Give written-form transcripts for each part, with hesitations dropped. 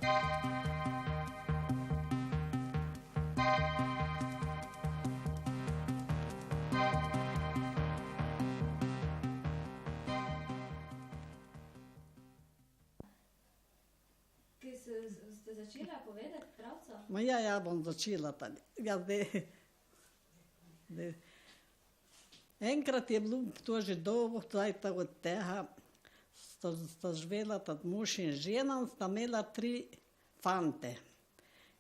Ste začela povedati pravca? Ja, bom začela pa. Ja, enkrat je bilo to že dolgo cajta od tega, sta živela tad mož in žena, sta imela 3 fante.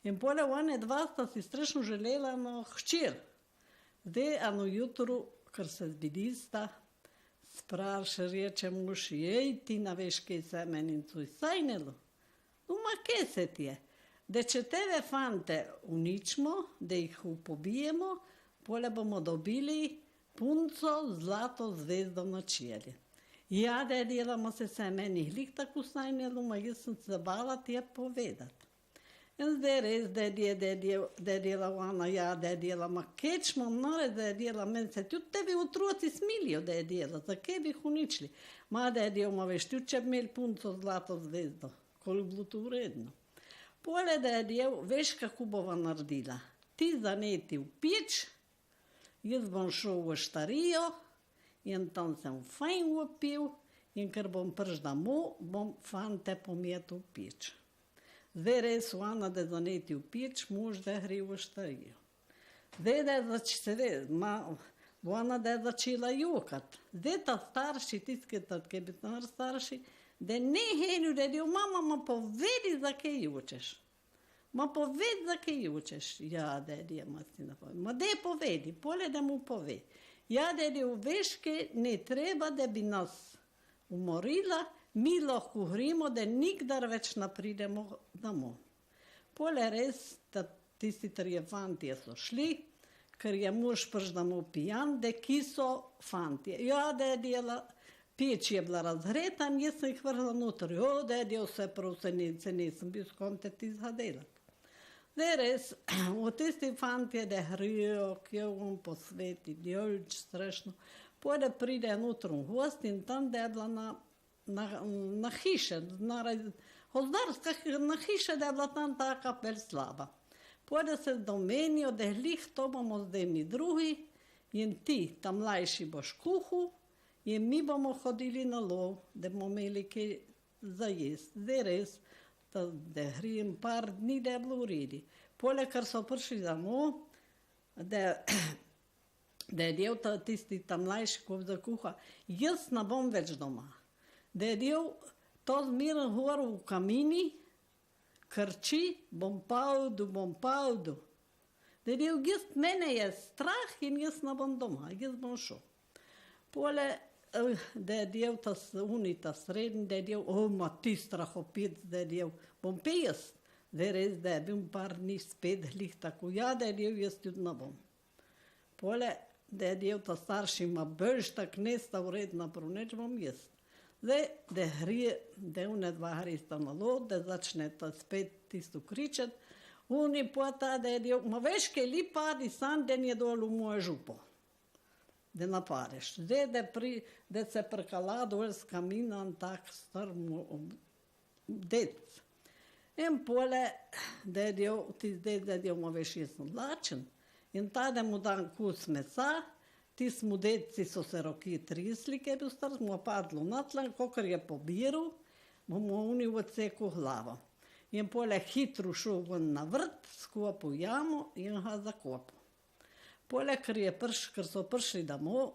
In poleg one 2 sta si strašno želela eno hčer. Zdaj, eno jutro, ker se zbudista, spraša, reče mož, ti ne veš, kaj se meni in to sajnilo. Ma kaj se ti je? Da če tebe fante uničimo, da jih pobijemo, pole bomo dobili punco zlato zvezdo na čeli. Ja, da delamo se meni hlik tako sajnilo, ma jaz sem se bala ti je povedati. In zdaj res, da dela ona, ja, da dela, ma keč mam nared, da dela, meni se tudi tebi otroci smilijo, da je dela, zakaj bi jih uničili? Ma da dela, ma veš, tudi če bi imeli punco zlato zvezdo. Koliko bilo to vredno. Pole, da je del, veš, kako bova naredila. Ti zaneti v peč, jaz bom šel v štarijo in tam sem fajn upil in ker bom prišel domov, bom fante pometel v peč. Zdaj res ona, da zaneti v peč, mož, da gre v štarijo. Zdaj, ona, da je začela jokati. Zdaj ta starši, tisti, ki bi tam starši, da ne henju, da je mama, ma povedi, zakaj jočeš. Ma povedi, zakaj jočeš. Ja, da je, ma si ne povedi. Ma dej povedi, pole da mu pove. Ja, da je, veš, kaj ne treba, da bi nas umorila, mi lahko gremo, da nikdar več ne pridemo domov. Pole res, da tisti 3 fantje so šli, ker je mož prišel domov pijan, da ki so fantje. Ja, da je dela, peč je bila razgreta in jaz sem jih vrhla noter. Jo, da je vse prav, se nisem bil skonte ti zadelati. Zdaj res, v tisti fantje, da hrijo, kje on po sveti, djolč, strašno. Pojde pride noter v gost in tam da je bila na hiše, na hiše, da je bila tam taka pel slaba. Pojde se domenijo, da glih to bomo zdaj mi drugi in ti, ta mlajši boš kuhal, in mi bomo hodili na lov, da bomo imeli kaj za jesti. Zdaj res, da grijem par dni, da je bilo v redi. Poleg, kar so prišli domov, da je del tisti ta mlajši, ko za kuha, jaz ne bom več doma. Da je del to zmerno gor v kamini, krči, bom pavdu. Da je del, mene je strah in jaz ne bom doma, jaz bom šel. Pole, da je del ta srednji, da je del, ma ti strahopit, da je del, bom pijest, da je res, da je bil par dni spet glih tako, ja, da je del, jaz tudi ne bom. Pole, da je del ta starši, ma boš tak nesta vredna, prav neč bom jaz. Zdaj, da grije, da one 2 gresta na lov, da začne ta spet tisto kričati, oni pa ta, da je del, ma veš, kaj li padi sam, da je dol v mojo župo. Da napareš. Zdaj, da se prkala dol z kamina in tak star dec. In pole, da je del, ma veš, jaz sem lačen. In ta, da mu dan kus mesa, ti smo deci so se roki trisli, kaj bil star, smo padlo na tla, kakor je pobiral, bomo oni odsekal glavo. In pole hitro šel ven na vrt, skopil jamo in ga zakopil. Poleg, ker so prišli domov,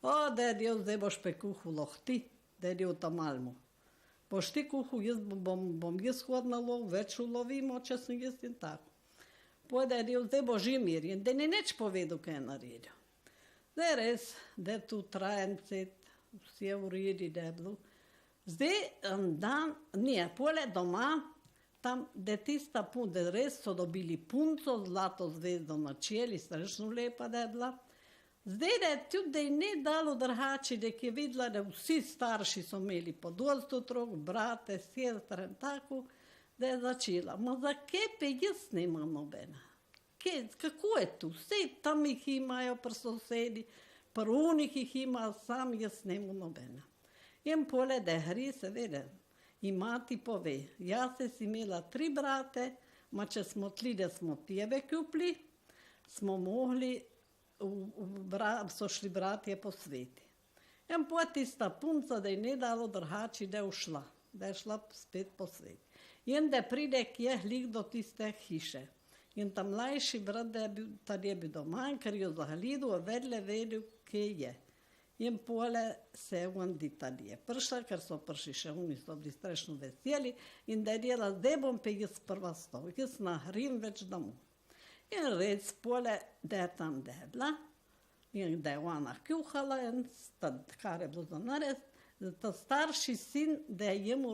da je del, zdaj boš pe kuhal lahti, da je del tam malmu. Boš ti kuhal, bom jaz hodil na lov, več ulovimo, če sem jaz in tako. Da je del, zdaj boš imir in da ni nič povedal, kaj je naredil. Zdaj res, da je tu trajencet, vse v redi, da je bilo. Zdaj dan, pole doma, tam, da tista punca, da res so dobili punco, zlato zvezdo na čeli, strašno lepa, da je bila. Zdaj, da je tudi, da je ne dalo drugače, da je videla, da vsi starši so imeli po 200 otrok, brate, sestre in tako, da je začela. Ma zakaj pa jaz nimam nobena? Kako je tu? Vse tam jih imajo pri sosedi, pri unih jih ima, sam jaz nimam nobena. In pole, da gre, seveda. in mati pove, jaz si imela 3 brate, ma če smo tli, da smo pjeve kupili, smo mogli, so šli bratje po sveti. In po tista punca, da je ne dalo drugače, da je ušla, da je šla spet po sveti. In da pride kje lik do tiste hiše. In tam mlajši brat, da je bil, tad je bil doma, ker jo zagledal, vedle vedel, kje je. In pole se on di tad je prišla, ker so prišli še oni, so bili strašno veseli, in da je dela, zdaj bom pa jaz prva stov, jaz nahrim več domov. In rec pole, da je tam debla, in da je ona kuhala, in kar je bilo za narediti, ta starši sin, da je jemu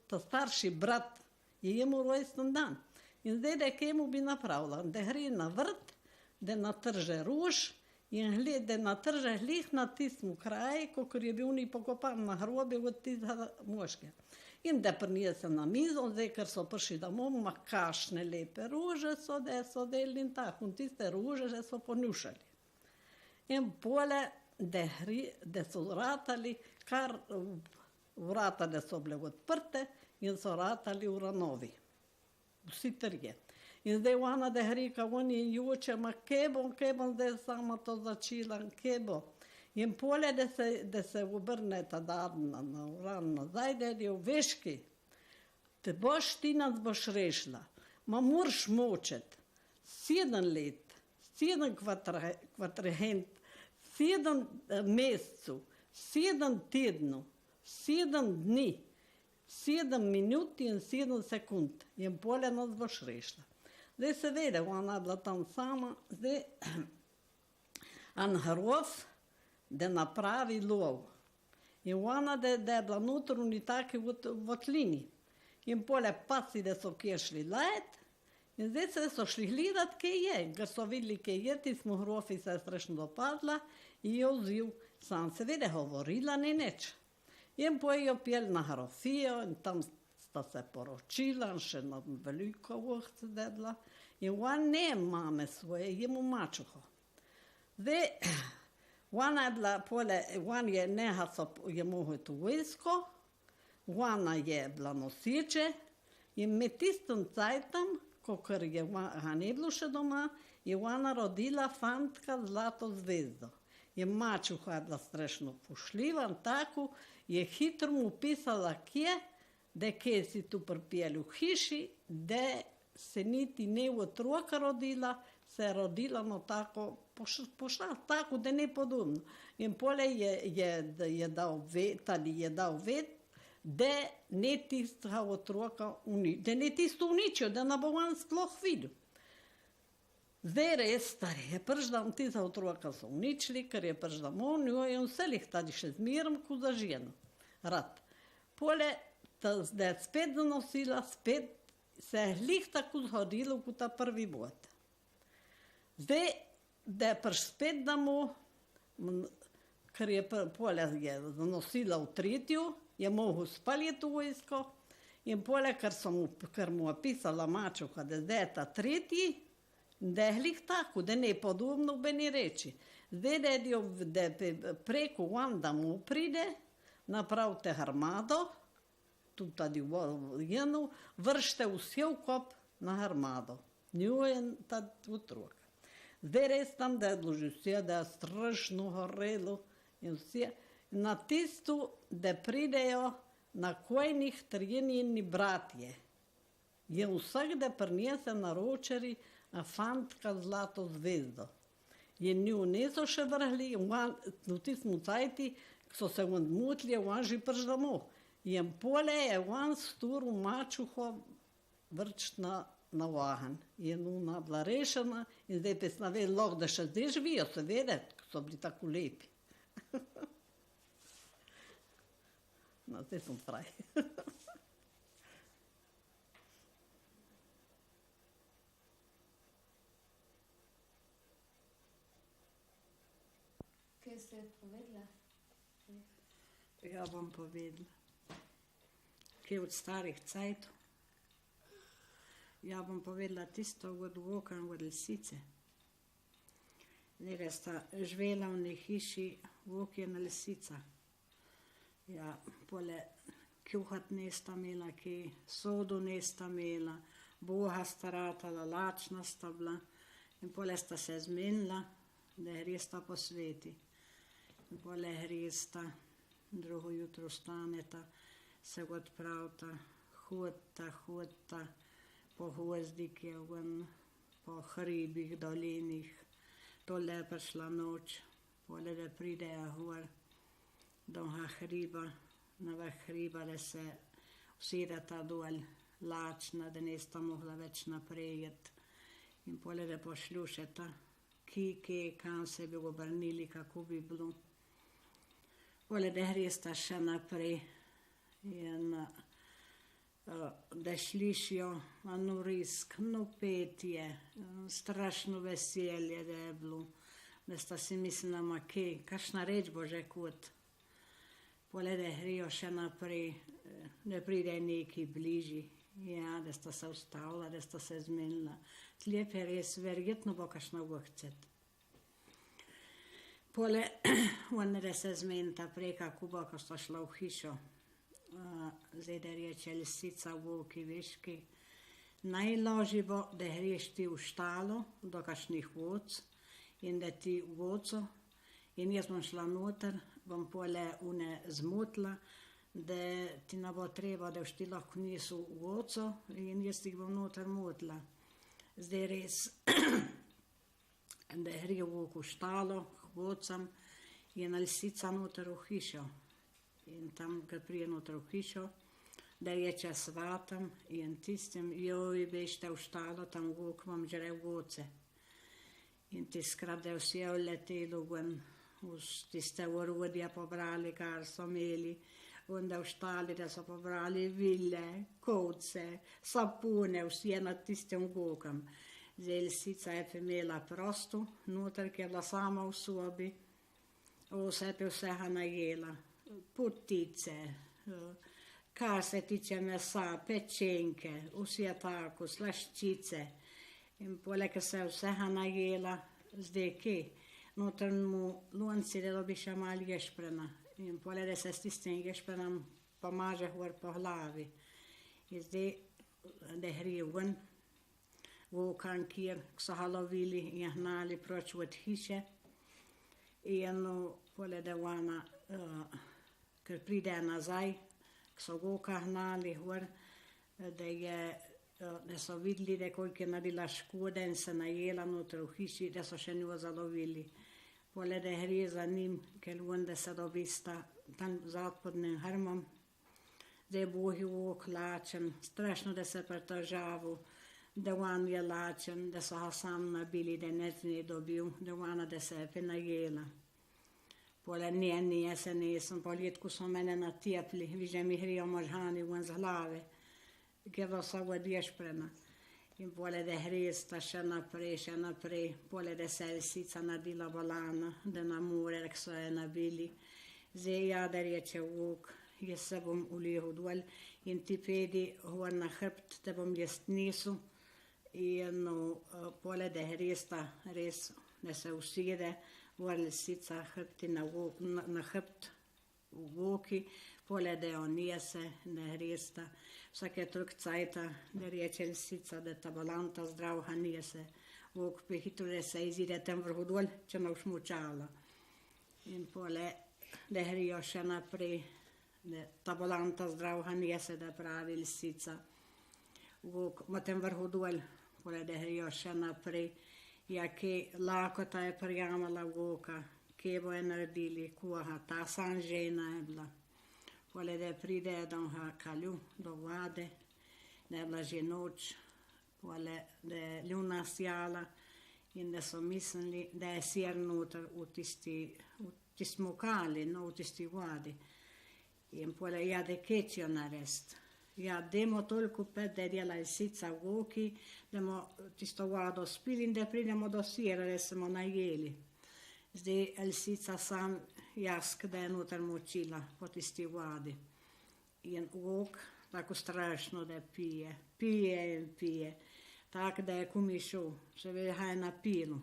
ta starši brat, je jemu rojsten dan. In zdaj, da kaj mu bi napravila, da gre na vrt, da natrže ruž, in da natrže glih na tistem kraju, kakor je bil ni pokopan na hrobi od tistega moške. In da prinese na mizo, zdaj, ker so prišli domov, ma kašne lepe ruže so, da so delili in tako, in tiste ruže že so ponjušali. In pole, da so ratali, kar vrata, da so bile odprte, in so ratali v ranovi. Vsi trje. In zdaj ona, da reka, on je joče, ma kje bom zdaj sama to začela, kje bo. In pole, da se obrne ta dan na uran nazaj, da je veš ki, te boš ti nas boš rešila, ma moraš močet 7 let, 7 kvadrahent, 7 mesecev, 7 tednov, 7 dni, 7 minut in 7 sekund. In pole nas boš rešila. Zdaj seveda, ona je bila tam sama, zdaj Anharov, da napravi lov. In ona, da je bila notruni taki votlini. In pole pasi, da so kje šli lajt, in zdaj se so šli gledat, kje je. Ker so videli, kje je, ti smo hrofi se je strašno dopadla in jo vzel. Sam seveda govorila ni nič. In potem jo pjel na hrofijo in tam sta se poročila, in še na veliko vohce debla. In on ne mame svoje, je mu mačuho. Zdaj, ona je bila pole, on je neha so, je mogel tu vojsko, ona je bila nosiče in med tistim cajtom, kakor je ga ne bilo še doma, je ona rodila fantka Zlato zvezdo. Je mačuha je bila strašno pošljiva in tako, je hitro mu pisala kje, da kje si tu pripjeli v hiši, da se niti ne otroka rodila, se je rodila no tako, pošla tako, da ne podobno. In pole je dal ved, da ne tistega otroka da ne tisto uničijo, da ne bo on sploh videl. Zdaj res stari, je prš dan tista otroka so uničili, ker je prš dan njo in vse lih tadi še zmerom, ko za ženo. Rad. Pole, da je spet zanosila, spet se je lih tako zhodilo, kot ta prvi bod. Zdaj, da je prš spet domov, ker je pole je zanosila v tretjo, je mogel spaljeti v vojsko in pole, ker mu je pisala mačuha, da zdaj je ta tretji, da je lih tako, da ne podobno bi ni reči. Zdaj, da preko Wanda mu pride, napravite armado, tu tady v jenu, vršte vse v kop na armado. Njo je tad otrok. Zdaj res tam, da je bilo že vse, da je strašno horelo in vse. Na tisto, da pridejo na kojnih trenjeni bratje. Je vsak, da prinese na ročeri fantka Zlato zvezdo. Je njo niso še vrhli, v tistem cajti, so se odmutili, on že priš domov. In pole je on sturu mačuho vrč na vagen. Je ona bila rešena in zdaj pa sna vedela, da še zdaj živijo, seveda, so bili tako lepi. No, zdaj sem fraj. Kaj ste povedala? Ja bom povedala. Kaj od starih cajtov. Ja bom povedala tisto od Voka in od Lisice. Nekaj sta živela v neki hiši Vok in Lisica. Ja, pole kjuhat nesta mela, ki sodu nesta mela, buohasta raatala lačnasta bila in pole sta se zmenila, da hrista po sveti. In pole hrista, drugo jutro staneta, se odpravta, hodta po gvozdike, po hribih, dolinih. Tole je prišla noč, pole da pridejo gor do hriba, na vrh hriba, da se usedeta dol lačna, da nista mogla več naprej jet. In pole da pošljušeta, kam se bi obrnili, kako bi bilo. Pole da hrista še naprej in da slišijo eno risk, no petje, strašno veselje, da je bilo, da sta si mislila, ma kaj, kakšna reč bo že kot. Pole da hrijo še naprej, da pride neki bližji, ja, da sta se ustavila, da sta se zmenila. Tlep je res, verjetno bo kakšna vahcet. Pole, oni da se zmenita preka Kuba, ko sta šla v hišo. Zdaj da reče lisica Volki, veš kaj, najlažje bo, da greš ti v štalo do kakšnih voc in da ti voco in jaz bom šla noter, bom pole une zmotila, da ti ne bo treba, da ti lahko niso voco in jaz ti bom noter motila. Zdaj res, da gre Volk v štalo, k vocam in lisica noter v hišo. In tam, ko prije noter v hišo, da reče svatam in tistim, joj, bežte v štalo, tam Volk vam žre voce. In ti skrat, da vsi je letelo ven, tiste orodja pobrali, kar so imeli, onda v štali, da so pobrali vile, kovce, sapune, vsi je nad tistim Volkom. Zdaj lisica je imela prosto, noter, ki je bila sama v sobi, vse je vsega najela. Potice, kar se tiče mesa, pečenke, vse je tako, slaščice. In poleg se je vsega najela, zdaj kaj, noter mu lonci, da dobi še malo ješprena. In poleg da se s tistim ješprenom pomaže gor po glavi. In zdaj, da gre ven, Volkan kjer, ko so ga lovili in gnali proč od hiše. In poleg da ona, ker pride nazaj, ko so Volka gnali gor, da so videli, da koliko je naredila škode in se najela noter v hiši, da so še njo zalovili. Pole da gre za njim, ker onda se dobista tam zad pod njim hrmom, da je bogi Volk lačen, strašno da se pritožavil, da on je lačen, da so ga sam nabili, da ne dobil, da ona da se je najela. Pole nije se nisem, poljetku so mene natjepli, vi že mi hrijo možgani ven z glave, ker da so god ješprena. In pole da hresta še naprej, pole da se lisica nadila volana, da na more, ko so je nabili. Zdaj ja, da reče Volk, jaz se bom ulegel dol in ti pedi gor na hrbt, da bom jaz nisu. In pole da hresta res, da se usede, gor lisica hrbti na hrbt v Volki, pole da jo nese, da hresta. Vsake truk cajta, da reče lisica, da ta volanta zdravha nese. Volk prehitro, da se izide tem vrhu dol, če ne už mučala. In pole da hrijo še naprej, da ta volanta zdravha nese, da pravi lisica. Volk na tem vrhu dol, pole da hrijo še naprej. Ja, kaj lakota je prijamala Volka, kaj bo je naredili, koga, ta sam žena je bila. Pole da pride do kalju, do vode, da je bila že noč, pole da je ljuna sjala in da so mislili, da je sir noter v tistem kali, no, v tisti vodi. In pole, ja, da kečijo narediti. Ja, dajmo toliko pet, da je dela lisica v Volki, da bomo tisto vodo spili in da pridemo do sira, da smo najeli. Zdaj lisica sam jask, da je noter močila po tisti vodi. In Volk tako strašno, da pije in pije. Tako, da je kumišel, se ve, da je napilo.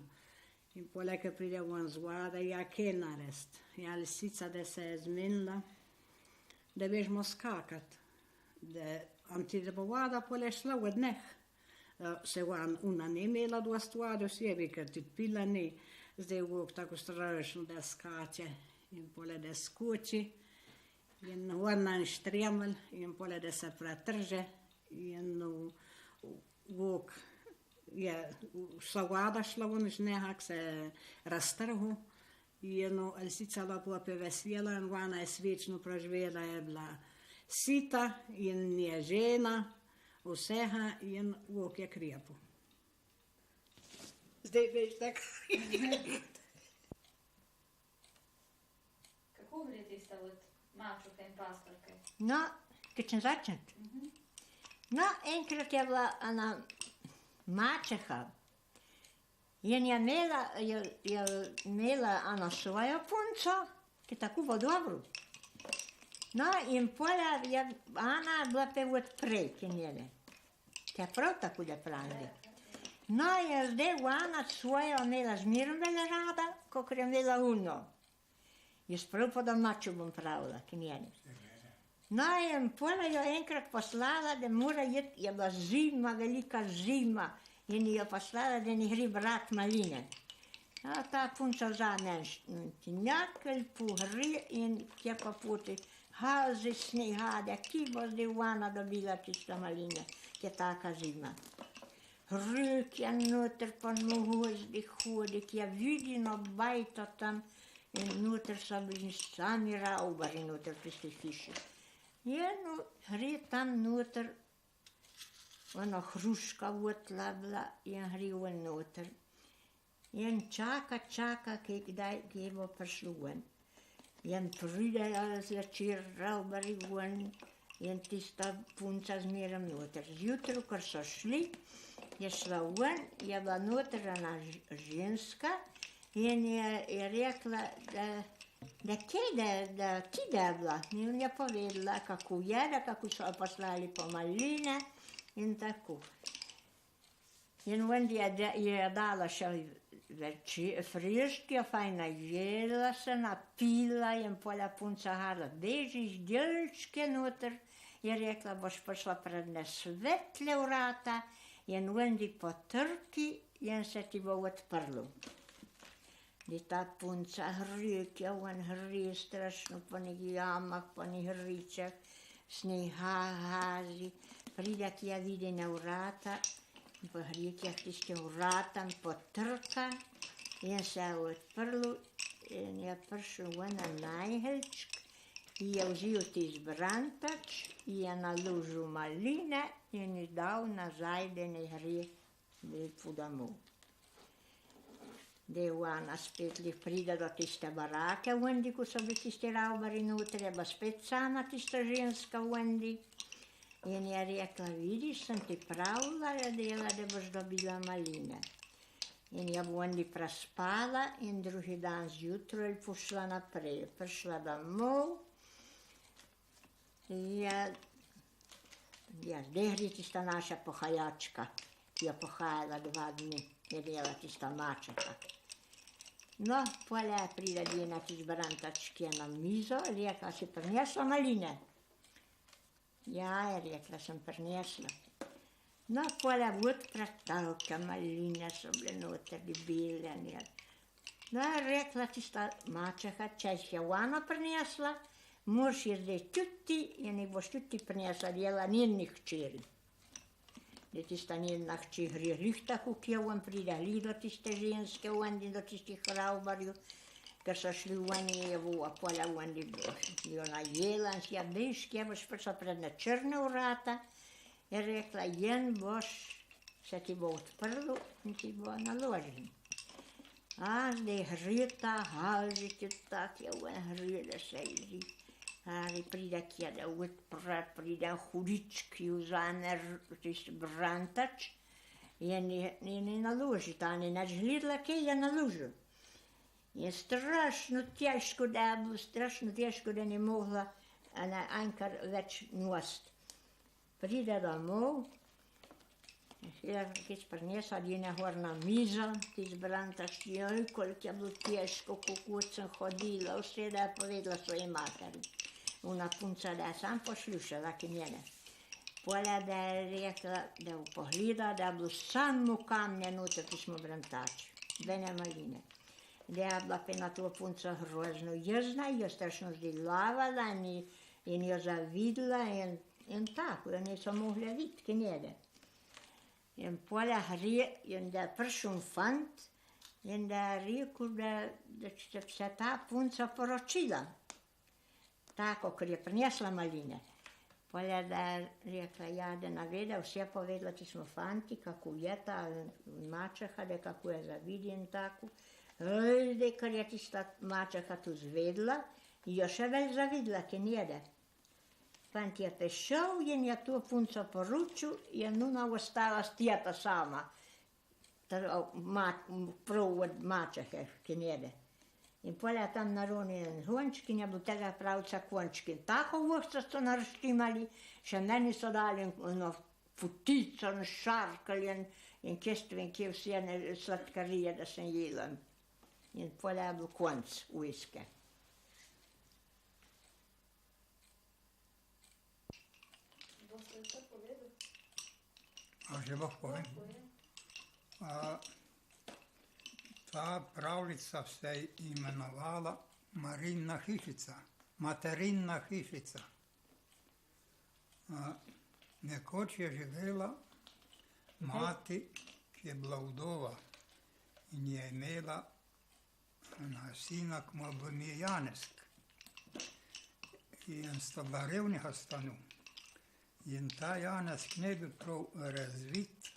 In poleg je pride von z vode, ja, kaj narediti. Ja, lisica, da se je zmenila, da vežmo skakat. Da antidepovada polešla od neh. Se van una ne imela dosti vode v sebi, ker tudi pila ni. Zdaj vok tako strašno, da skače in pole da skoči. In vrnan štremelj in pole da se pretrže. In vok je savada šla von iz nehak se raztrhu. In Lisica lepo vesela in ona je svečno preživela, je bila sita in je žena vsega in vok je krepil. Zdaj veš tako. Kako vreti sta od mačuhe in pastorke? No, kad ćem začet. No, enkrat je bila ona mačeha. In je imela ona svojo punco, ki je tako bilo dobro. No, in polja je ona bila pe odprej, ki njene. Ki je prav tako da pravi. No, je zdaj ona svojo imela zmerom vele rada, kakor je imela uno. Jaz prav po domaču bom pravila, ki njene. No, in polja jo enkrat poslala, da mora iti, je bila zima, velika zima, in jo poslala, da ne gre brat maline. No, ta punca vzame en tinjak, pohri in kje pa poti. Hazi snehade, ki bo zdaj ona dobila tiste maline, ki je taka zima. Ruk je noter po nohozdi hodi, ki je vidino bajta tam in noter so bili sami raubari noter v tisti hiši. In gre tam noter, ona hruška votla bila in gre ven noter. In čaka, kje bo prišlo ven. In pridejo zvečer raubari ven in tista punca zmeraj noter. Zjutraj, ko so šli, je šla ven, je bila noter ena ženska in je rekla, da ti je bila. In je povedala, kako je, kako so poslali po maline in tako. In vendi je dala še friške, fajna jela se, napila in polja punca hala, bežiš delčke noter. Je rekla, boš prišla pred ne svetle vrata in vendi potrki in se ti bo odprlo. I ta punca hrike, on hri strašno po nekih jamah, po nekih hričah, sneha hazi, pride ki je vidi na vrata, po hrikah tistim vratam potrka in se je odprlo in je prišel ena najhelčk, je vzel tisti brantač, je naložil maline in je dal nazaj, da ne gre lepo domov. Da je ona spet pride do tiste barake vendi, ko so bili tisti raubari noter, je bila spet sama tista ženska vendi. In je rekla, vidiš, sem ti pravila, da boš dobila maline. In je vendi prespala in drugi dan zjutraj pošla naprej. Prišla domov in zdaj gre tista naša pohajačka, ki je pohajala 2 dni, je dela tista mačaka. No, polje pride Dina tisti brantač, ki je na mizo, rekla, si prinesla maline? Ja, je rekla, sem prinesla. No, polje odpre talke maline so bile noter, bele. No, je rekla tista mačeha, če jih je ona prinesla, moraš je zdaj tudi in jih boš tudi prinesla, dela njenih hčeri. Da tista njena hči gre glih tako, ki je on pride glih do tiste ženske vendi, do tistih raubarjev, ker so šli ven in je polja vendi jo najela in si je, veš, kje boš prišla pred ne črne vrata, je rekla, jen boš, se ti bo odprlo in ti bo naložen. A zdaj gre ta halžiti tak, je ven gre, da se jezi. Ali pride kje da odpre, pride hudič, ki vzame tisti brantač in je naloži, ta ni nič gledala, kaj je naložil. Je strašno težko, da ni mogla enkar več nositi. Pride domov, je prinesla Dina gor na mizo, tisti brantač, koliko je bilo težko, kako sem hodila, vse da je povedala svoji materi. una punca da sam pošljuša, taki njene. Polja da je rekla, da je pogleda, da je bilo samo kamne noter, ki smo brantači, dvene maline. Da je bila pa na to punca grozno jezna, jo strašno zdelavala in jo zavidela in tako, jo niso mogli videti, ki njede. In polja in da je prišel fant in da je rekel, da će se ta punca poročila. Tako, ker je prinesla maline. Polja da je rekla, ja, da naveda, vse povedala, ti smo fanti, kako je ta mačeha, da kako je zavidi in tako. Da, ker je tista mačeha tu zvedla, jo še več zavidela, ki njede. Fant je prišel in je to punco poručil in ona ostala stjeta sama. Prav od mačehe, ki njede. In polja tam naronjen hončkin je bil tega pravca končkin. Tako vošca so naraštimali, še meni so dali putico, šarkal in kestvin, kje vse sladkarije, da sem jela. In polja je bil konc ujske. Boste to povedali? A že lahko povem? Ta pravljica se je imenovala Marinna hišica, materinna hišica. Nekoč je živela mati, ki je bila vdova in je imela sina, ki mu je bil ime Janesk. In sta bila revnega stanu. In ta Janesk ne bi prav razvit,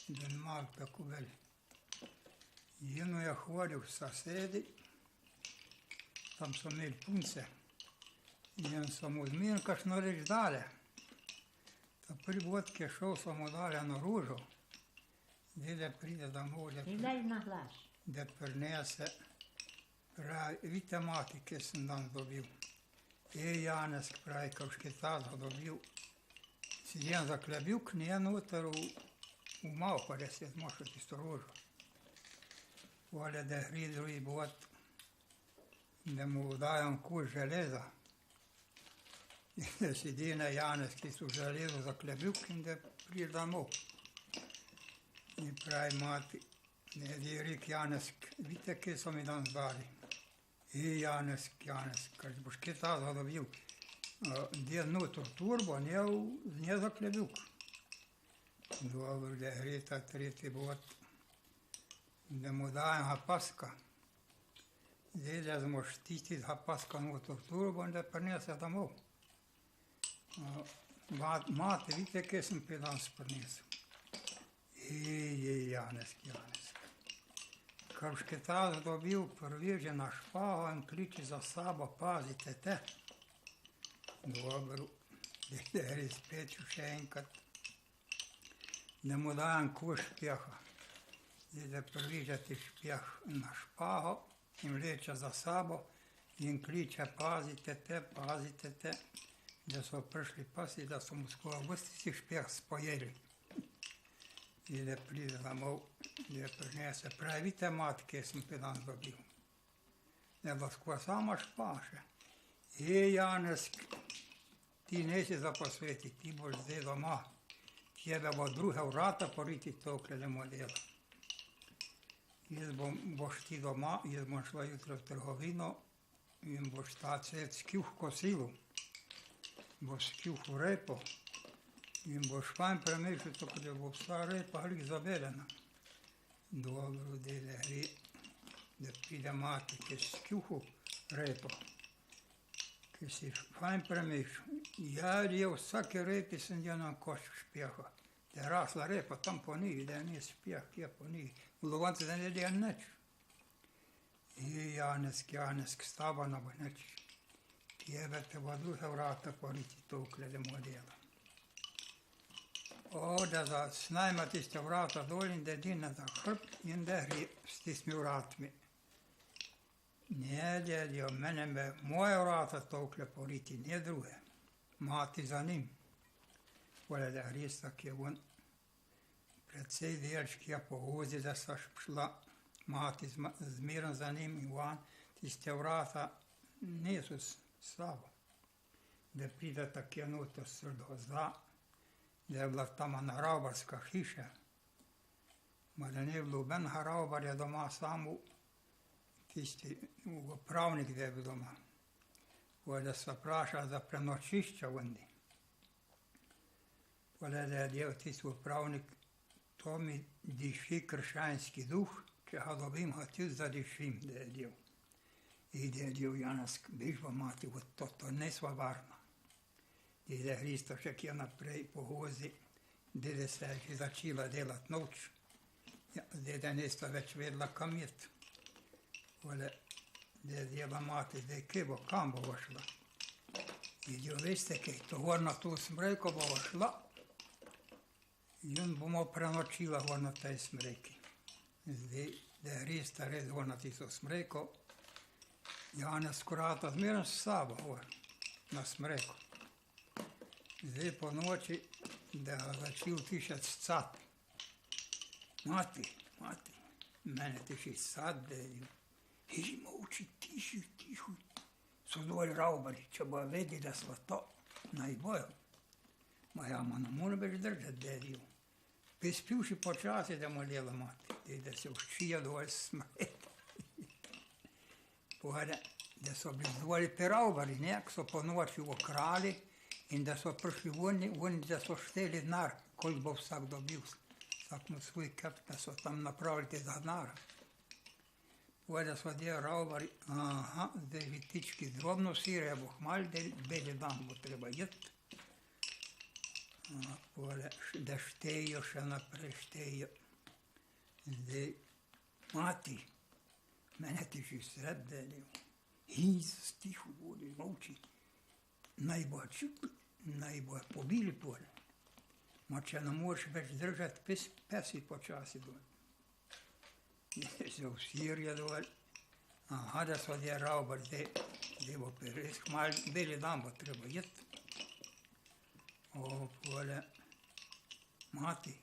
da je malo tako velik. In je hodil v sosedi, tam so imeli punce in so mu zmerno kakšno reč dali. Ta prvi bod, ki je šel, so mu dali eno ružo, da pride domov, da prinese, pravi, vidite mati, kje sem dan dobil. Janesk, pravi, kakški tazo dobil, si jen zaklebil k nje noter v malko, da si je zmošel tisto ružo. Polja da je drugi bod, da mu dajem kus železa. In da sedi na Janesk, ki so železo zaklebil in da pride domov. In pravi mati, da je rekel Janesk, vidite, kje so mi danes dali. Janesk, kaj boš kje tazo dobil. Da je noter turbo, nje zaklebil. Dobro, da je ta tretji bod, da mu dajem hapaska. Zdaj, da smo štititi hapaska noter v turbo in da prinese domov. Mati, vidite, kje sem pri danes prinesel. Janesk. Kakški tazo dobil, prveže na špago in kliči za sabo, pazite te. Dobro, da je res pečil še enkrat. Da mu dajem kus špeha. Zdaj, da prveže ti špeh na špago in vleče za sabo in kliče, pazite te, da so prišli pasi, da so mu skoraj vsi špeh spojeli. In da pride domov, da prinese, pravi, vidite mati, kje sem pri danes dobil. Da bo skoraj sama špaše. Janesk, ti nesi za posveti, ti boš zdaj doma. Tebe bo druge vrata poriti tokle ne modela. Boš ti doma, jaz bom šla jutro v trgovino in boš ta cvet skjuh kosilu. Boš skjuh v repo. In boš fajn premešal, tako da bo vsa repa hlik zabelena. Dobro, da pride mati, ki je skjuhu repo, ki si fajn premešal. Ja, vsake repi sem delal košču špeha. Da je rasla repa tam po njih, da je ni špeh, kje po njih. V Lovance da ne delam nič. Janesk, stava ne bo nič. Tebe te bo druge vrata poriti tokle da modela. Da snajma tiste vrata dol in da dine za hrb in da gre s tistimi vratmi. Ne, dedijo, mene me moje vrata tokle poriti, ne druge. Mati za njim. Polja da gre tak je on precej delčki je po vozi, da so šla mati zmeren za njim in van. Tiste vrata niso Savo. Da pride takje noter srdo zla, da je bila tam ena ravbarska hiša, ma da ne bilo ben ravbarja doma samo, tisti upravnik, da je bil doma. Da so vprašali za prenočišča vndi. Da je del tisti upravnik, to mi diši krščanski duh, če ga dobim, ga tudi zadišim, da je del. I da je del Janez, bižba mati, to ne sva varna. I da je Hristo še kje naprej po gozi, da se je začela delati noč, da nista več vedela kam jet. Da je dela mati, da je kje bo, kam bo šla. I da veste, kaj to gor na to smrejko bo šla, in bomo prenočila gor na tej smrejki. Zdaj, da je Hrista res gor na tisto smrejko, Janez skorata zmeraj s sabo gor na smrejko. Zdaj po noči, da ga začel tišati cat. Mati, mene tiši cat, da je Hiži molči, tiši, so dol ravbari, če bo vedeli, da sva to, naj bojo. Ma ja, ma ne more več držati, da je bil. Prispivši počasi, da mu lela mati, da se vščija dol smreti. Da so bili dvoli pe ravbari, ko so po noči okrali in da so prišli voni, da so šteli denar, koliko bo vsak dobil. Vsak mu svoj kep, da so tam napravili te denara. Da so del ravbari, zdaj vitički drobno sire, bo hmal, beli dan bo treba jeti. Da štejo, še naprej štejo. Zdaj, mati, mene tiši sred, da je Jezus, tiho vodi, molči. Naj bo čupli, naj bo pobili pole. Ma če ne moreš več držati, pesi počasi dol. Se usirja dol. Da so del ravbari, zdaj bo res hmal, beli dan bo treba jeti. Pole, mati,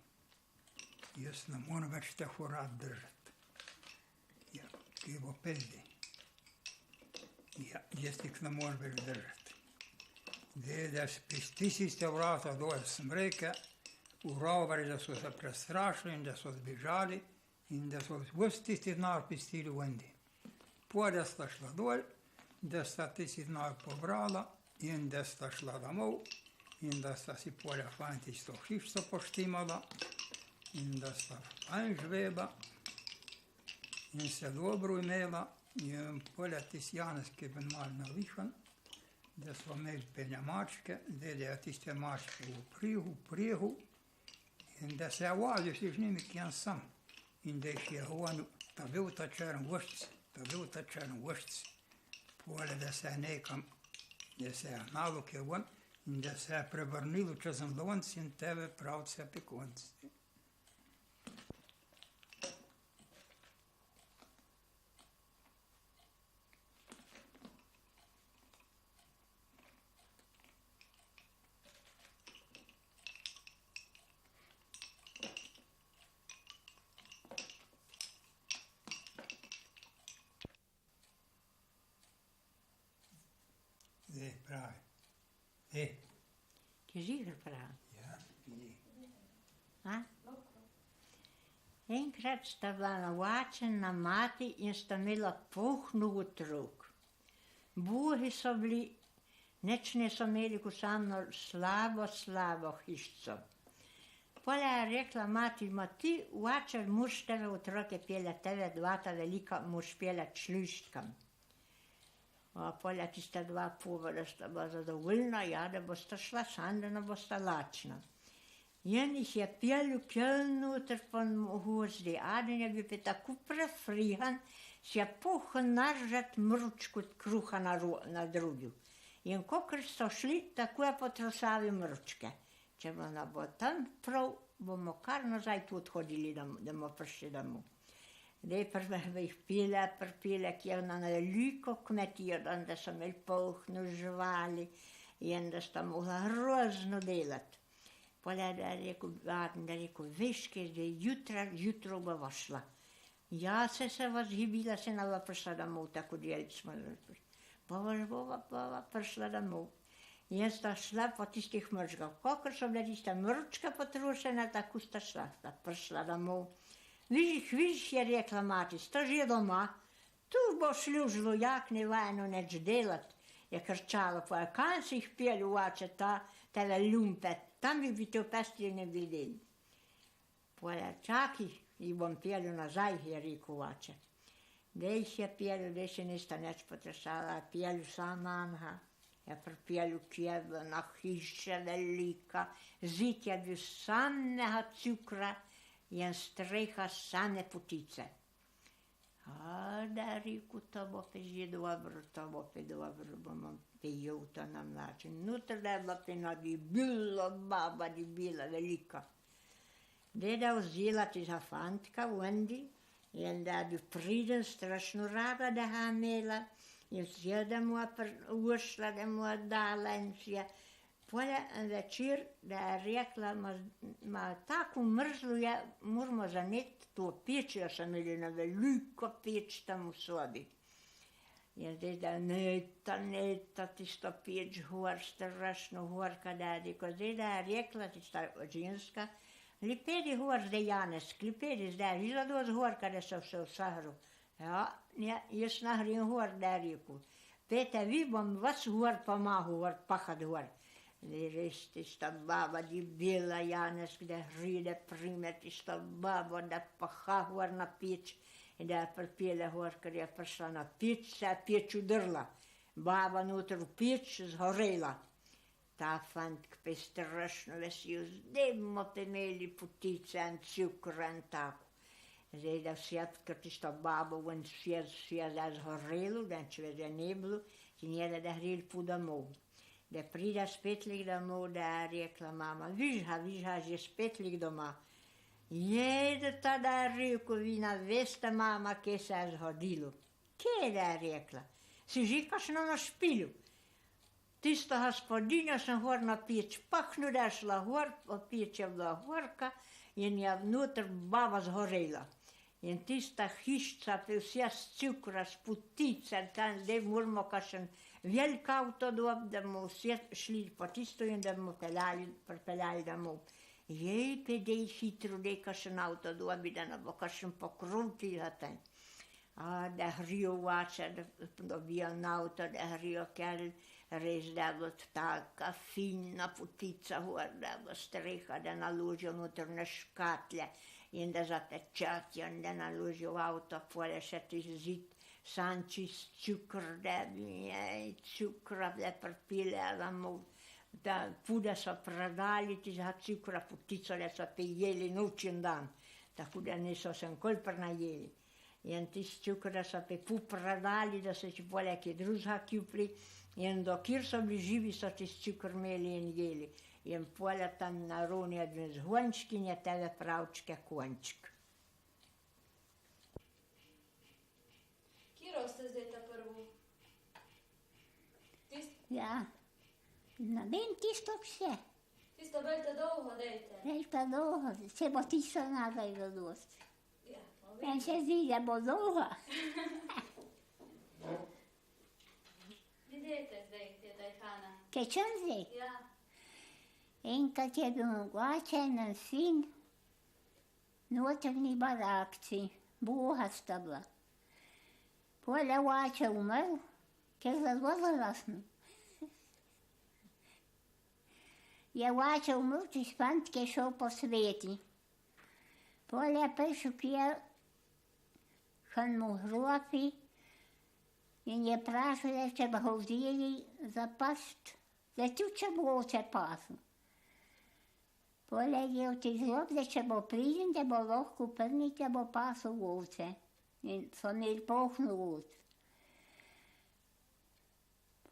jaz ne morem več teh urad držati. Kaj bo pezdi. Jaz tih ne morem več držati. Zdaj, da stisnili ste vrata dol smreke, v ravbari, da so se prestrašili in da so zbežali in da so vse tisti denar pustili vndi. Da sta šla dol, da sta tisti denar pobrala in da sta šla domov in da sta si polja fajn tisto hišco poštimala in da sta fajn živela in se dobro imela in polja tisti Janez, ki je bil malo navihran, da so imeli penja mačke, da je tiste mačke v prihu in da se je vazil si z njimi kjen sam in da jih je govoril, ta bil ta črn vršc, polje, da se je nekam, da se je nalog je ven in da se je prevrnilo čez lonc in tebe pravce pekonci. Zdaj pravi. Ti žiga pravi. Ja, vidi. Enkrat sta bila navačena mati in sta imela puhno otrok. Bogi so bili, nič niso imeli, ko samo slabo hišco. Potem je rekla mati, ma ti vačer moraš tebe otroke peljati, tebe dva ta velika moraš peljati šlištkam. Potem je tiste dva povedala, sta bila zadovoljna, ja, da bosta šla sam, da ne bosta lačna. In jih je pel noter po gozdi, Aden je bil pa tako prefrihan, si je puhal naržati mručko od kruha na drugju. In kakor so šli, tako je potrosali mručke. Če bo tam prav, bomo kar nazaj tu odhodili, da bomo prišli domov. Zdaj bi jih pripile, ki je na veliko kmetijo, da so imeli polhno živali in da sta mogla grozno delati. Potem je rekel, veš kaj, zdaj jutro bova šla. Ja, se vas zgibila, se ne bo prišla domov, tako delati smo. Пришла домой. Я шла по тистих моржках. Как что, блядь, моржка потрушена, так уста шла. Пришла домой. Видишь, я rekla mati, što je doma? Tu boš ljužilo, jak ne vajno neč delat. Je krčala, pa kan si jih pjeli uvače tele lumpe, tam bi to pestili ne videli. Pa čaki, jih bom pjeli nazaj, je rekel uvače. Dej je pjeli, dej se nista neč potrešala, pjeli sama Anha. Je pripjeli kjeva na hiše velika, zid je bil samega cukra, in streha same putice. A da reku, to bo pe že dobro, bomo pejel to na način. Nutra da je bila pena baba debila, velika. Deda vzela tega fantka, Wendy, in da bi priden strašno rada, da ga imela, in vse, da mu je ušla, da mu je dala in vse. Polja večer, da je rekla, ma tako mrzlo je, moramo zaneti to peč, jaz sem imeli na veliko peč tam v sobi. In zdaj, da neta tisto peč gor, strašno gor, kada je rekel, zdaj, da je rekla tista ženska, lipedi gor zdaj Janez, lipedi zdaj, videla dosti gor, kada so se v Sahru. Ja, jaz nahrim gor, da je rekel, pete, vi bom vas gor pomahal, gor pahat gor. Res tista baba debela, Janez, da ride prime tista baba, da paha gor na peč in da je pripela gor, ker je prišla na peč, se je peč udrla. Baba noter v peč zhorela. Ta fantk pa je strašno vesel, zdaj bomo pa imeli potice in cukr in tako. Zdaj, da vse, ker tista baba ven vse je zhorelo, da če je ne bilo, in je da hreli po domov. Da pride spet lik domov, da je rekla mama, viš ga, že spet lik doma. Je, da tada je rekel, vi ne veste, mama, kje se je zgodilo. Kje, da je rekla? Si že kakšno na špilju. Tista gospodinja sem gor na peč pahnil, da je šla gor, peč je bila gorka in je vnoter baba zhorela. In tista hišca, pa vse s cukra, s potice, tam zdaj moramo kakšen velik avto dob, da bomo vse šli po tisto in da bomo pripeljali domov. Jej, pa dej hitro, dej kakšen avto dobi, da ne bo kakšen pokrov tega tam. A da hrijo vače, da dobijo na avto, da hrijo kel, res da bo taka fina potica gor, da bo streha, da naložijo noter na škatlje in da zatečatijo in da naložijo v avto, pole še ti zid, sanči s cukr, da bi cukra da pripile domov. Da pude so prodali tega cukra, potico da so pa jeli noč in dan, tako da niso se nikoli prenajeli. In tisti cukr so pa prodali, da so si pole kaj drugega kupili, in dokjer so bili živi, so tisti cukr imeli in jeli. In pole tam na roni je bil zvonček in je tebe pravčke konček. Kiro ste zdaj ta prvo? Ja, ne vem tisto vse. Tisto veljte dolgo, dejte. Veljta dolgo, se bo tisto nadajlo dosti. Ja, Meni se zdi, da bo dolgo. vi dejte zdaj, teta Hana. Kaj čem zdaj? Ja, Enkrat je bil mogoče en sin, notrni barakci, bohasta bila. Pole oče umrl, ker zelo zalasno. Je oče umrl, če fantk je šel po sveti. Pole je prišel kjer, mu hrofi in je prašal, če bi ga vzeli za past, da tudi če bo oče pasel. Pole je v te zlob, da če bo priden, da bo lahko prnik, da bo pasel ovce. In so imeli polno ovc.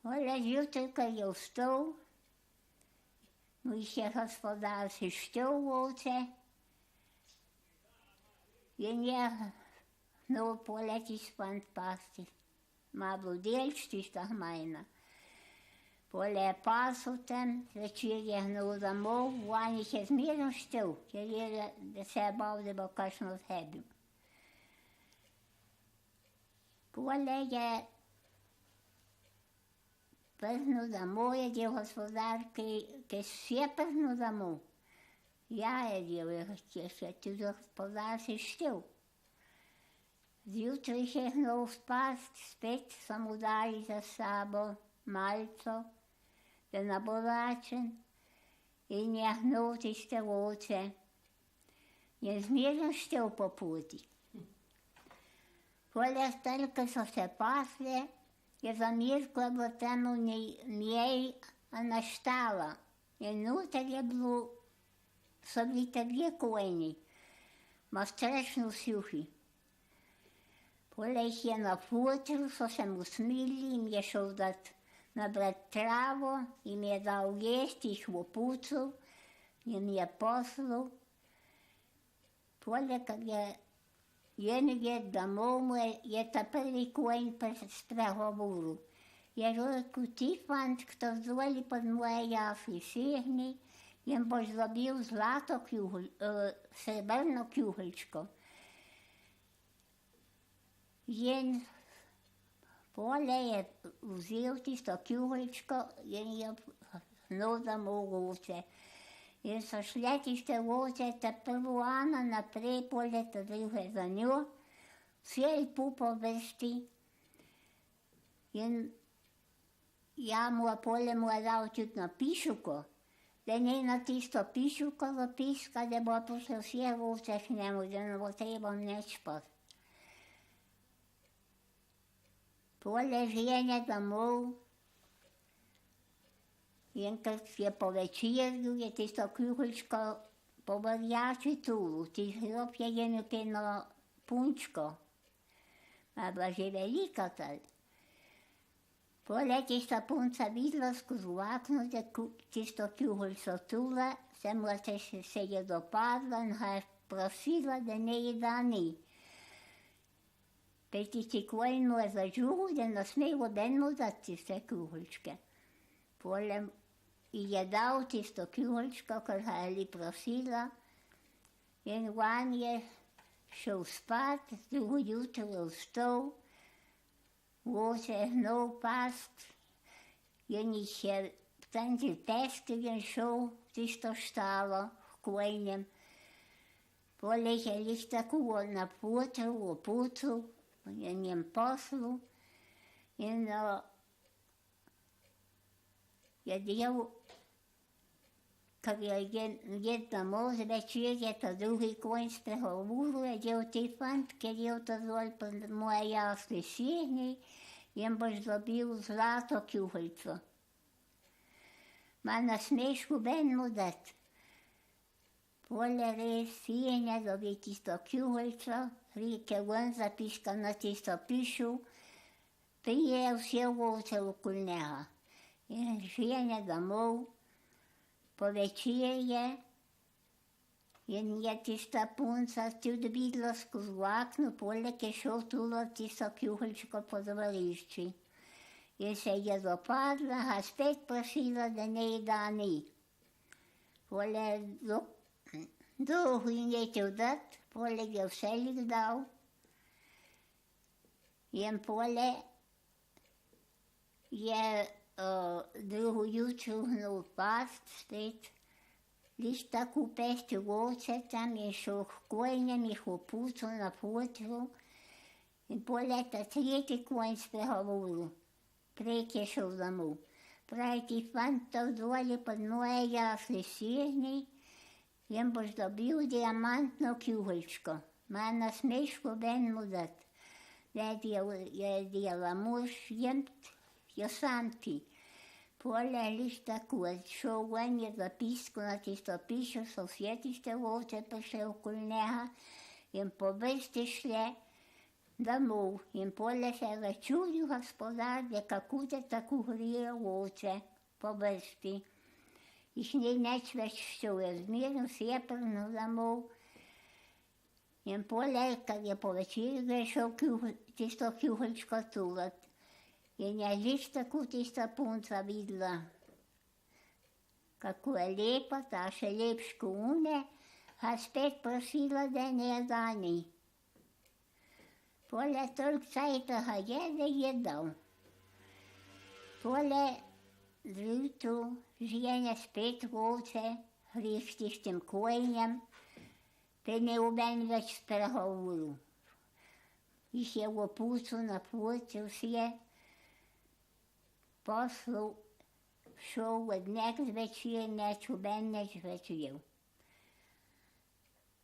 Pole zjutraj, ko je vstal, mu jih je gospodar seštel ovce in je nov pole tisti fant pasti. Ma bil delč tista majna. Pole je pasel tam, večer je hnul domov, on jih je zmerno štel, ker je, da se je bal, da bo kakšno zhebil. Pole je пърно домой един господар, ке се пърно домой. Я един ти господар си щел. Зjutri ще много спаст, спет съм удали за сабо, мальцо, да наборачен, и няхнути ще луче. Неизмерно ще по пути. Поле стълка са се пасле, je zamirkla bo tamo njej naštala. In noter je bilo, so bili te dve konji, ma strašno suhi. Pole jih je na futru, so se mu smili, jim je šel nabrat travo, jim je dal jesti, jih v pucu, jim je poslal. Pole, kad je Jenige domov mu je ta prvi konj spregovoril. Je rekel, ti fant, kdo zvoli pod moje jasli sehni, jim boš dobil zlato srebrno kjuhličko. In pole je vzel tisto kjuhličko in je hnul domov ovce. In so šle tiste ovce, ta prvo Ana naprej, pole ta druge za njo, vse lepo po vrsti. In ja pole mu je dal tudi na pišuko, da ne na tisto pišuko zapiska, da bo poslal vse ovce k njemu, da ne bo treba nič pa. Pole žene domov. In kad je po večerju, je tisto kjuhličko po vrjači tulu, ti hrob je jedno peno punčko. Ma bila že velika tad. Pole tista punca videla skozi okno, da tisto kjuhlico tula, se mu se je dopadla in ga je prosila, da ne ji da ni. Pet tisti konj mu je zažuhal, da ne sme obenmu dati tiste kjuhličke. Pole je dal tisto kjuhličko, kar ga je prosila, in on je šel spat, drugo jutro je vstal, ovce je hnul past, in jih je tam pestil in šel tisto štalo v konjem. Pole je jih tako na putru, v pucu, in jim poslal, in je del, kad je domov zvečer, je ta drugi konj spregovoril, je del ti fant, ker je to zvol pod moje jasli sehni, in boš dobil zlato kjuhlico. Ma ne smeš nobenemu dati. Pole res sehne dobi tisto kjuhlico, rike ven zapiska na tisto pišu, prije vse ovce okoli njega. In žene domov, po večerje, in je tista punca tudi videla skozi okno, poleg je šel tulo tisto kjuhličko po dvorišči. In se je dopadla, ga spet prosila, da ne ji da ni. Pole dolgo ji ne hotel dati, poleg je vse jih dal. In pole je drugo jutro hnul past spet, liš tako pestil ovce, tam je šel k konjem, jih v pucu na putru, in pole ta tretji konj spregovoril, prek je šel domov. Pravi ti fant, to zvoli pod moje jasli sehni, in boš dobil diamantno kjuhličko, ma ne smeš nobenemu dati. Da je dela mož jemt, jo sam ti. Pole liš tako, šel ven je zapiskal na tisto pišo, so vse tiste ovce prišle okoli njega in po vrsti šle domov. In pole se je začudil gospodar, da kako te tako hrijo ovce po vrsti. Jih ni nič več šel, je zmerno vse prnil domov. In pole, kad je po večerju, je šel tisto kjuhličko tulat. In je liš tako tista punca videla, kako je lepa, ta še lepš ko une, ga spet prosila, da ne da ni. Pole toliko cajta ga je, da je dal. Pole zjutraj žene spet voce, hrišti s tem kojenjem, pa ne oben več spregovoril. Jih je opustil na poti vse, poslal, šel od nek zvečer, neč oben neč več jev.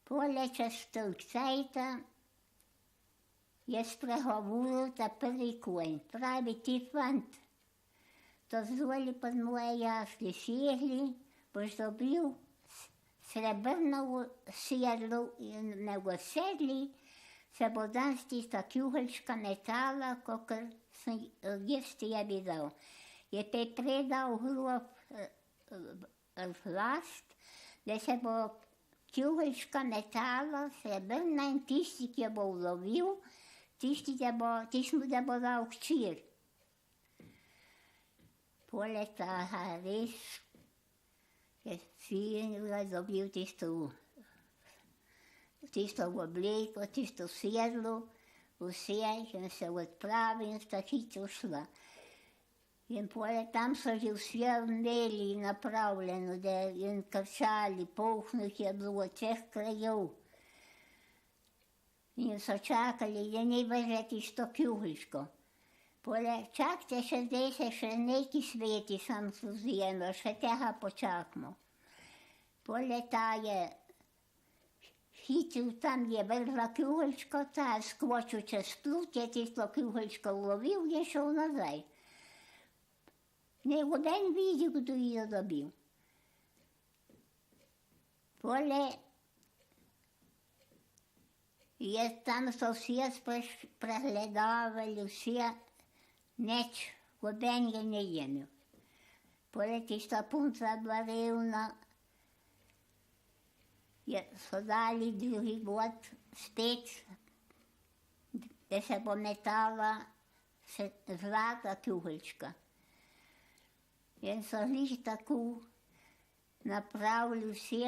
Pole čez toliko cajta je spregovoril ta prvi konj. Pravi, ti fant, to zvoli pod moje jasli segli, boš dobil srebrno sedlo in na go sedli se bo danes tista kjuheljška metala, kakor sem jaz tebi dal. Je te predal grob vlast, da se bo kjuheljška metala, srebrna in tisti, ki jo bo ulovil, tisti, da bo dal hčer. Pole ta res je sin dobil tisto obleko, tisto sedlo, vse, in se odpravi in sta hitro šla. In pole tam so že vse imeli napravljeno, in krčali, polhnih je bilo od vseh krajev. In so čakali, da ne bo že tisto kjuheljško. Pole, čakajte še zdaj, se še neki sveti sam suzijeno, še tega počakamo. Pole ta je hitil, tam je vrla kjuheljško, ta je skočil čez plut, je tisto kjuheljško ulovil, je šel nazaj. Ne oben videl, kdo je dobil. Pole je tam so vse pregledavali, vse, neč oben je ne imel. Pole tista punca bila revna, so dali drugi god spet, da se bo metala zlata kjuheljčka. In so liš tako napravili vse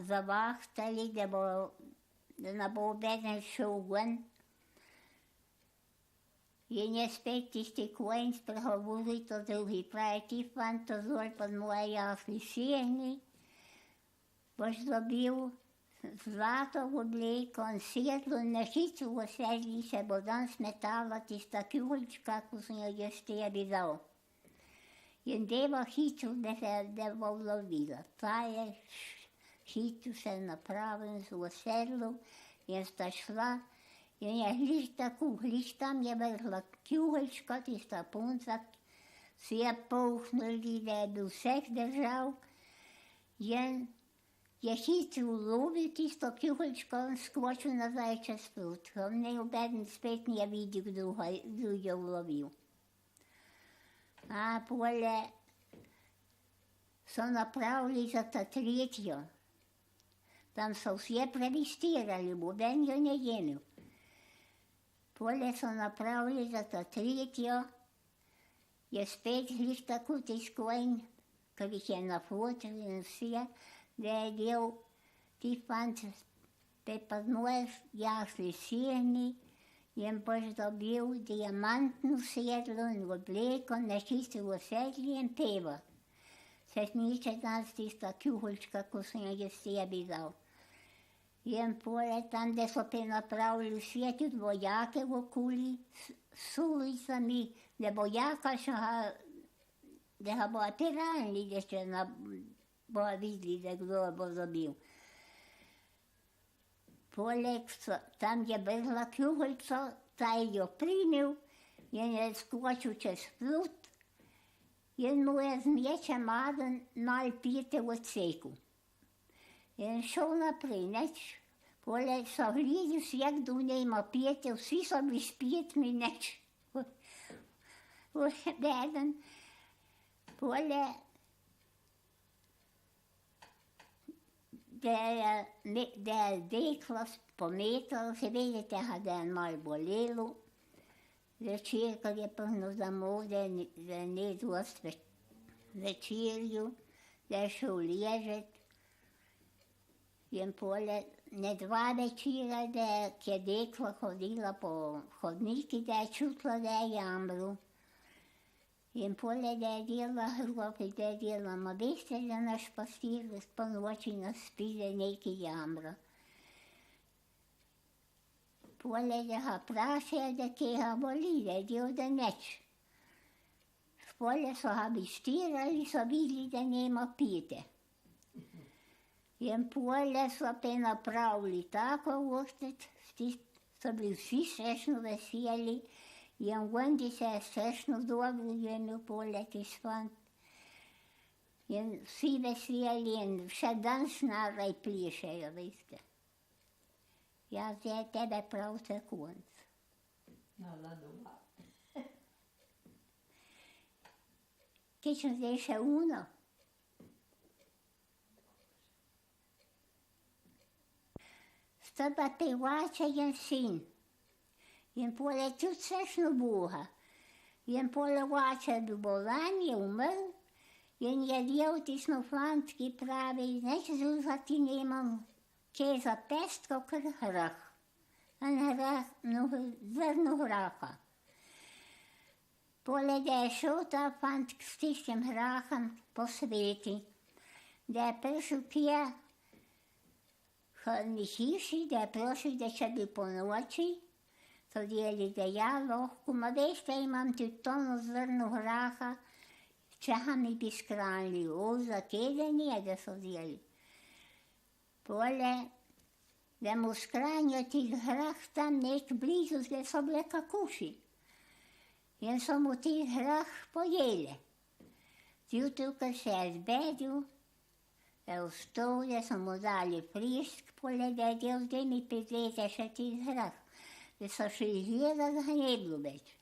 zavahtali, da ne bo obeden šel ven. In je spet tisti konj spregovoril, to drugi pravi, ti fant, to zvoli pod moje jasli segni, boš dobil zlato obleko in sedlo in na hitro v sedli se bo danes metala tista kjuheljčka, ko sem jo jaz tebi dal. In deva hitro, da bo ulovila. Ta je hitro se napravil v sedlu in sta šla. In je gliš tam je vrla kjuheljčka, tista punca, si je polhnuli, da je bil vseh držav. In je hitro ulovil tisto kjuheljčko in skočil nazaj čez plut. Ne obeden spet nije videl, kdo je ulovil. A pole so napravili za ta tretjo. Tam so vse previstirali, oben jo ne imel. Pole so napravili za ta tretjo, je spet gliš tako tiskojn, ker jih je nafotili in vse, da je del ti fant, te pa moje jasli segni in boš dobil diamantno sedlo in obleko, na čisto v sedli in peva. Se sniče danes tista kjuheljčka, ko sem jo jaz tebi dal. In pole tam, da so pe napravili vse, tudi vojake v okoli, s ulicami, da vojaka še da ga bo operali, da še bo videli, da kdo bo dobil. Poleg tam je vrla kjuheljco, ta je jo primil in je skočil čez plut in mu je z mečem Aden mal pete odsekal. In šel naprej, neč. Pole so gledali vse, kdo ne ima pete, vsi so bili s petmi, neč. Obeden. Pole, da je deklo pometalo, se vedete, da je malo bolelo. Večer, ko je prhnil domov, da ne dost večerju, da je šel ležet. In pole, ne dva večera, ki je deklo hodila po hodniki, da je čutila, da je jamrl. Jiem pole dēdīla hropi dēdīla ma bēsteļa naš pastīrgas panočinas spīde neiki jāmra. Pole deha prāsēda kēha bolī dēdīla neč. Pole så har bestyrali så bili da nema pite. Jiem pole så pena prauli tako voktet, så blir vsi srešno veseli. Jiem gondi se srešno dobro jenu pole tispant. Jiem vsi veseli, jiem še dan snarai pliešejo, veiske. Ja ze tebe prav sekund. Che ci riesce uno. Staba pevača jen sin. Jen pole čut srešno buha. Jen pole vača bi bolan, je umrl. Jen je djevtisno fantki pravi, neće zuzati nemam če za pestko kar hrah. An hrah, zrno hraha. Pole da je šel ta fant s tistim hrahom po sveti, da je prišel kje v hiši, da je prosil, da če bi po noči, so dijeli, da ja lahko, ma veste, imam tu tono zrno hraha, čeha mi bi skranili, za teden je, da so dijeli. Pole, da mu skranjo ti hrah tam nek blizu, da so bile kakuši. Jen so mu ti hrah pojele. Zjutraj, ko se je zbedil, je vstal, da so mu dali prišk, pole da je del, da mi pridlete še ti hrah, da so še izgleda, da ne bilo več.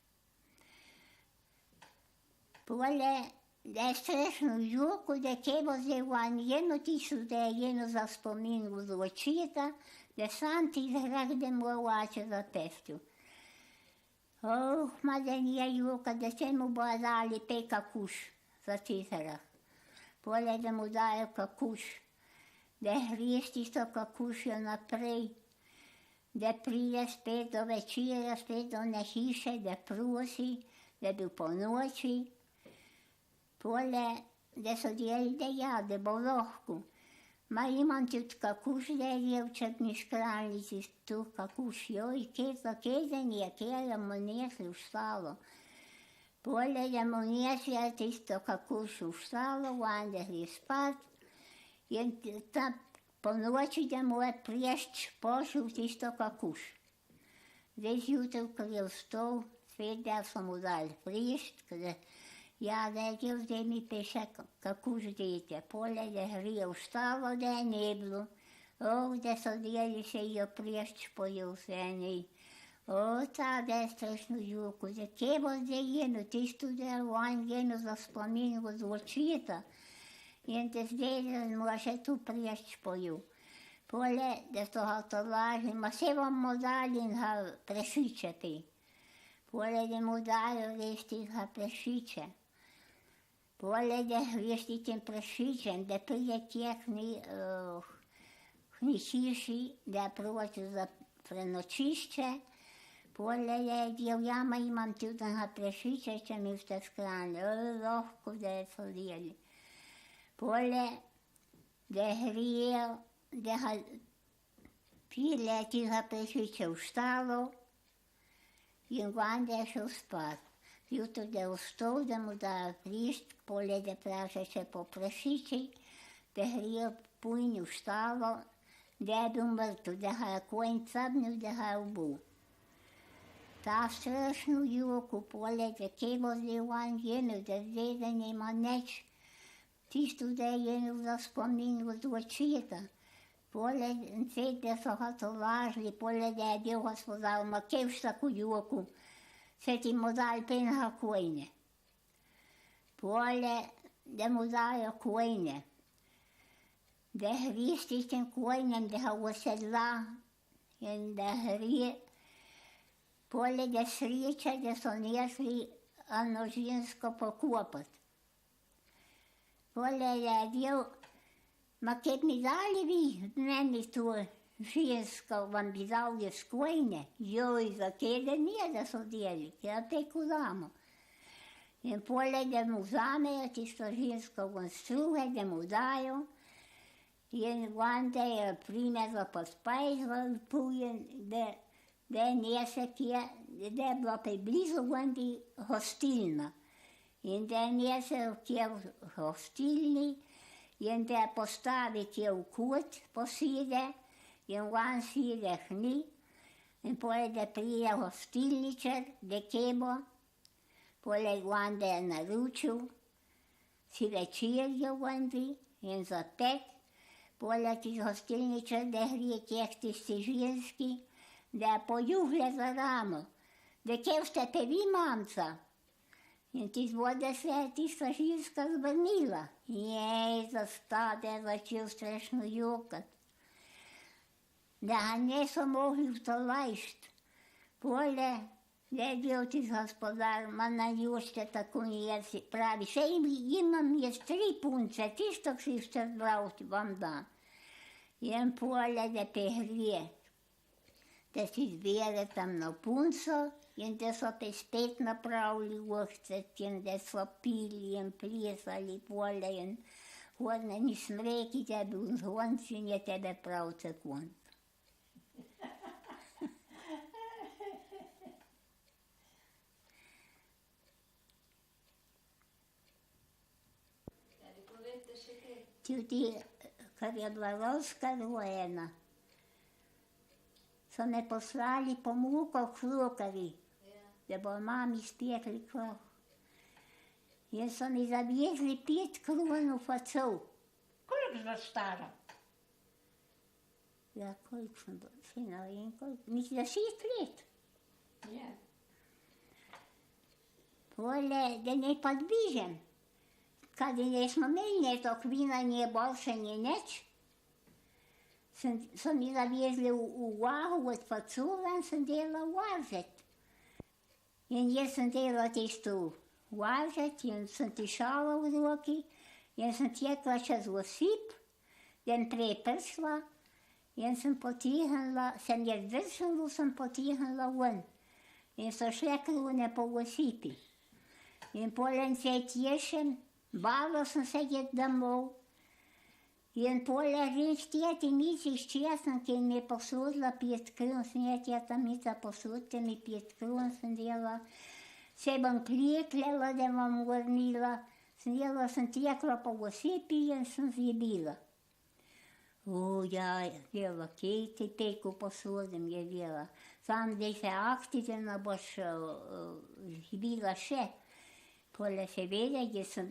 Pole, da je strašno žuko, da je bo zelo jedno tisto, da je jedno za spomin v očita, da sam ti hrah, da mu ovače zapestil. Ma da nije juka, da se mu bo dali pe kakuš za cizarah. Pole da mu dajo kakuš, da hristi so kakušjo naprej, da pride spet do večera, spet do ne hiše, da prosi, da bi po noči. Pole, da so dijeli, da ja, da bo lahko. Ma imam tudi kakuš, da je djevček mi škranili tu kakuš, joj, kjezen je, kje mu nesli v štalo. Pole da mu nesli tisto kakuš v štalo, onda je spat, in tam po noči da mu je priješč pošel tisto kakuš. Zdaj zjutraj, ko je vstal, svet da so mu dali priješč, ja, da je del, zdaj mi peše kakuš dete. Pole da hrije v štalo, da je ne bilo. Da so dijeli se jo priješč pojel se eni. Ta da je strašno žuko. Da kje bo zdaj jeno, tisto da je van jeno za spomin od očita. In da zdaj da mu še tu priješč pojel. Pole da so ga to lažili, ma se vam mu dali in ga prešiče pi. Pole da mu dajo vesti ga prešiče. Pole da vesti tem prešičem, da pride tje k hiši, da proči za prenočišče. Pole da je del, ja, ma imam tudi ga prešiče, če mi ste skrani. Lahko da je so dijeli. Pole da hrije, da ga pile ti ga prešiče v štalo in onda je šel spat. Jutro da je vstal, da mu da prišt, pole da praša še po prašiči, da hrije pujni v štalo, da je bil mrtev, da ga je konj cabnil, da ga je ubil. Ta strašno juko, pole da kje bo zdaj van jenil, da zdaj da nema neč. Tisto da je jenil za spomin od očita. Pole da so ga to lažili, pole da je del gospodal, ma kje v tako juko. Se ti mu dali penha kojne. Pole da mu dajo kojne. Da hristi s tem kojnem, da ga osedla in da hrije. Pole da sriče, da so nesli ono žensko pokopati. Pole da je del, ma kje mi dali vi meni tu žensko, vam bi dali s kojne, joj, za teden nije da so dijeli, ja peko damo. In pole, da mu vzamejo tisto žensko ven struhe, da mu dajo. In vande je primezla pod spajzla, da nese kje, da je bila priblizu vandi hostilna. In da nese kje v hostilni, in da postavi kje v kut, poside, in van side hni. In pole, da prije hostilničar, da kebo, poleg vande je naručil, si večerjo vandi in za 5, poleg ti hostilničar, da hrije kjeh tisti ženski, da je pojuhlja za ramo, da kje ste pe vi, mamca? In ti zvode se je tista ženska zvrnila. Jej, zastade je začel strašno jokat. Da ga niso mogli v to lajšt. Pole, da je bil tisti gospodar, ma naljušte tako jezi, pravi, še imam jaz 3 punce, tisto, ki si ste zbral, vam dam. In pole, da pe hrije, da si zbere tam na punco, in da so pe spet napravili ohcet, in da so pili in plesali pole, in hodne nisem reki, da je bil zvonc in je tebe prav sekund. Povejte še kaj. Tudi, kar je bila lovska rojena, so me poslali po muko k Lokarji, da bo mami spekli kruh. In so mi zavezli 5 kronov facov. Koliko za stara? Ja, koliko sem bila, še ne vem koliko, mislim, da 6 let. Ja. Pole, da ne podbižem. Kad nismo imeli ne tog vina, nije boljše, nije neč, so mi zavezli v vahu od facula in sem delala važet. In jaz sem delala tisto važet in sem tišala v roki in sem tekla čez osip, da sem prepršla in sem potihnila, sem jaz držala, sem potihnila ven. In so šle krune po osipi. In polen se tješem, bala sem se jeti domov. In pole reč tjeti misliš česen, ki mi je posudila 5 kron, sem je tjeta mica posudite mi 5 kron, sem delala. Se bom klikljala, da bom vrnila, sem delala, sem tekla po osipi in sem zjebila. Ja, delala, kej ti peko posudim, je delala. Sam da se aktite, da boš zjebila še. Pole se vede, da sem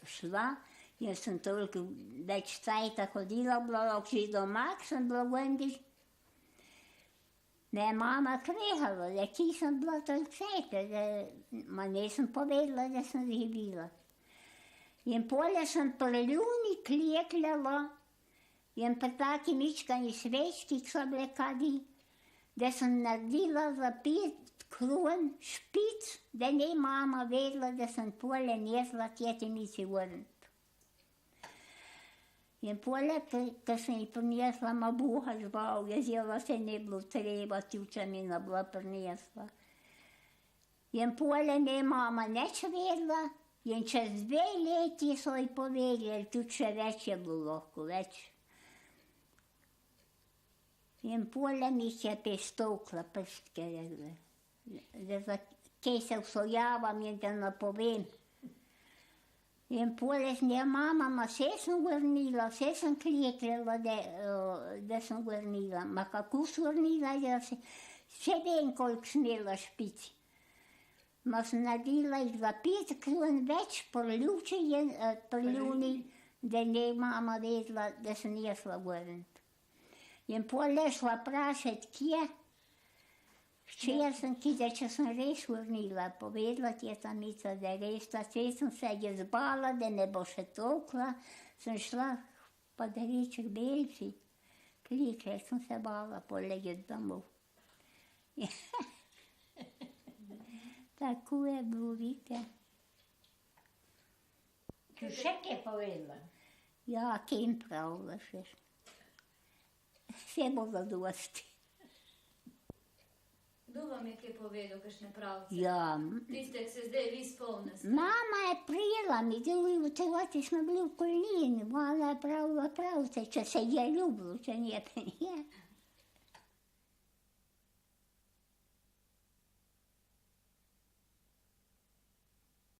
šla, in sem toliko več cajta hodila, bila že doma, sem bila vendi. Me je mama krehala, da ki sem bila toliko cajta, ma nisem povedala, da sem zjebila. In pole sem pri ljuni klekljala in pri taki mičkani svečki, ki so bile kadi, da sem naredila za 5 kron špic, da ne mama vedela, da sem pole nesla tjeti mici vrniti. In pole, ko sem ji prinesla, ma Boha žval, jezela se ne bilo treba, tjuča mi ne bila prinesla. In pole ne mama neč vedela, in čez 2 leti so ji povedali, tudi še več je bilo lahko, več. In pole mi je pestovkla prstke, da kaj se vsojavam in da ne povem. In pole z nje mama, ma vse sem vrnila, vse sem klekljala, da sem vrnila. Ma kako sem vrnila, da še vem, koliko smela špici. Ma sem naredila jih za 5 kron več pri ljuni, da ne mama vedela, da sem nesla vrniti. In pole šla prašati, kje. Včeraj sem kide, če sem res vrnila, povedala ti je ta mica, da je res, da sem se je zbala, da ne bo še tolkla, sem šla pa da reči k Belci, klikle, sem se bala, pole je domov. Tako je bilo, vidite. Ti še kaj povedala? Ja, kaj jim pravila še. Vse bo za dosti. Kdo vam je kaj povedal, kakšne pravce? Ja, Tiste, ki se zdaj vi spomnite. mama je prijela mi, deli v celoti smo bili v Kolini, ona je pravila pravce, če se je ljubilo, če nije, pa nije.